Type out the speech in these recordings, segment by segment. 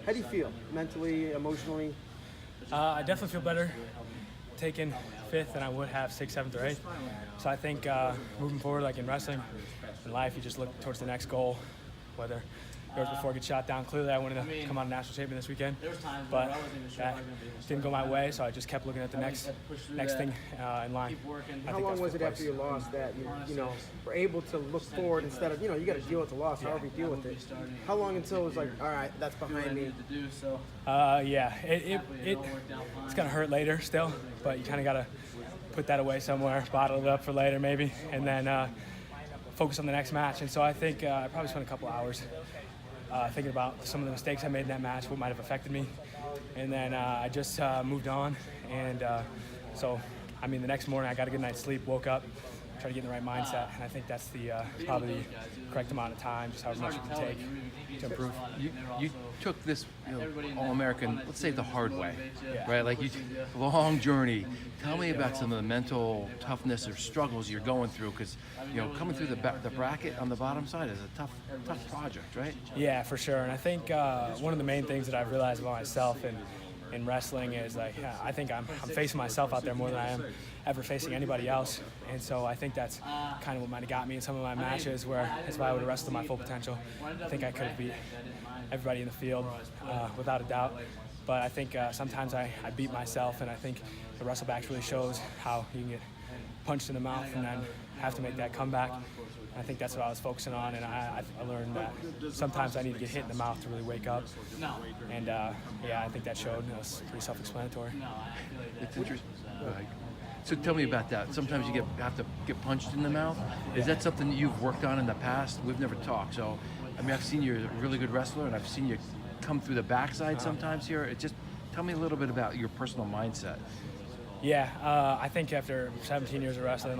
How do you feel mentally, emotionally? I definitely feel better taking fifth than I would have sixth, seventh, or eighth. So I think moving forward, like in wrestling, in life, you just look towards the next goal, whether yours before it gets shot down. Clearly, I wanted to come out of national champion this weekend, but that didn't go my way, so I just kept looking at the next thing in line. How long was it after you lost that you were able to look forward instead of, you got to deal with the loss, however you deal with it? How long until it was like, all right, that's behind me? Yeah, it's gonna hurt later still, but you kind of gotta put that away somewhere, bottle it up for later maybe, and then focus on the next match. And so I think I probably spent a couple hours thinking about some of the mistakes I made in that match, what might have affected me, and then I just moved on. And so, I mean, the next morning I got a good night's sleep, woke up, tried to get in the right mindset, and I think that's probably the correct amount of time, just however much you can take to improve. You took this All-American, let's say the hard way, Yeah. right? Like long journey. Tell me about some of the mental toughness or struggles you're going through, because coming through the bracket on the bottom side is a tough project, right? Yeah, for sure. And I think one of the main things that I've realized about myself in wrestling is I think I'm facing myself out there more than I am ever facing anybody else. And so I think that's kind of what might have got me in some of my matches, where if I would have wrestled my full potential, I think I could have beat everybody in the field without a doubt. But I think sometimes I beat myself, and I think the wrestlebacks really shows how you can get punched in the mouth and then have to make that comeback. I think that's what I was focusing on, and I learned that sometimes I need to get hit in the mouth to really wake up. And yeah, I think that showed. It was pretty self-explanatory. It's interesting. So tell me about that. Sometimes you have to get punched in the mouth. Is that something that you've worked on in the past? We've never talked. So, I mean, I've seen you're a really good wrestler, and I've seen you come through the backside sometimes here. Tell me a little bit about your personal mindset. Yeah, I think after 17 years of wrestling,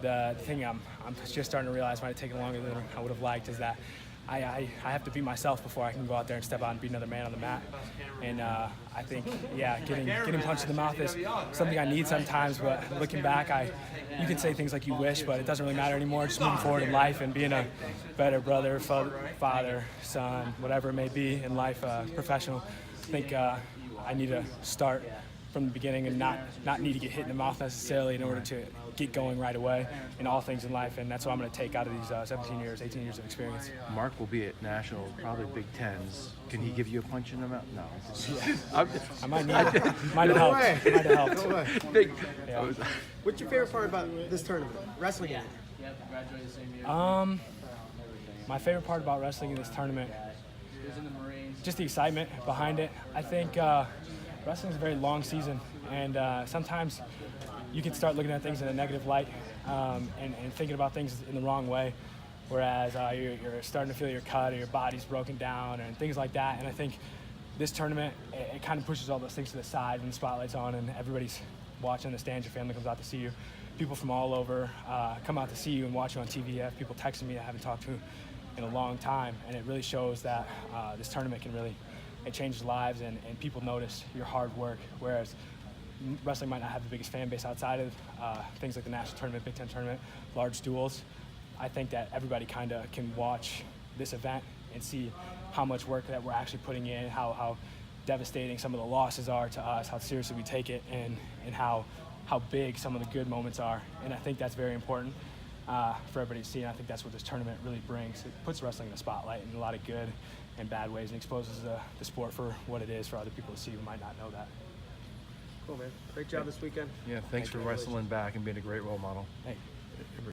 the thing I'm just starting to realize might have taken longer than I would have liked is that I have to beat myself before I can go out there and step out and beat another man on the mat. And I think, yeah, getting punched in the mouth is something I need sometimes, but looking back, you can say things like you wish, but it doesn't really matter anymore. Just moving forward in life and being a better brother, father, son, whatever it may be in life, professional. I think I need to start from the beginning and not need to get hit in the mouth necessarily in order to get going right away in all things in life. And that's what I'm going to take out of these 17 years, 18 years of experience. Mark will be at nationals, probably Big Tens. Can he give you a punch in the mouth? No. I might need it. Might have helped. No way. Big. Yeah. What's your favorite part about this tournament, wrestling? My favorite part about wrestling in this tournament, just the excitement behind it. I think wrestling is a very long season, and sometimes you can start looking at things in a negative light and thinking about things in the wrong way, whereas you're starting to feel your cut or your body's broken down and things like that. And I think this tournament, it kind of pushes all those things to the side when the spotlight's on and everybody's watching the stands, your family comes out to see you. People from all over come out to see you and watch you on TV. You have people texting me I haven't talked to in a long time, and it really shows that this tournament can really, it changes lives, and people notice your hard work, whereas wrestling might not have the biggest fan base outside of things like the national tournament, Big Ten tournament, large duels. I think that everybody kind of can watch this event and see how much work that we're actually putting in, how devastating some of the losses are to us, how seriously we take it, and how big some of the good moments are. And I think that's very important for everybody to see, and I think that's what this tournament really brings. It puts wrestling in the spotlight in a lot of good and bad ways and exposes the sport for what it is for other people to see who might not know that. Cool, man. Great job this weekend. Yeah, thanks for wrestling back and being a great role model. Hey.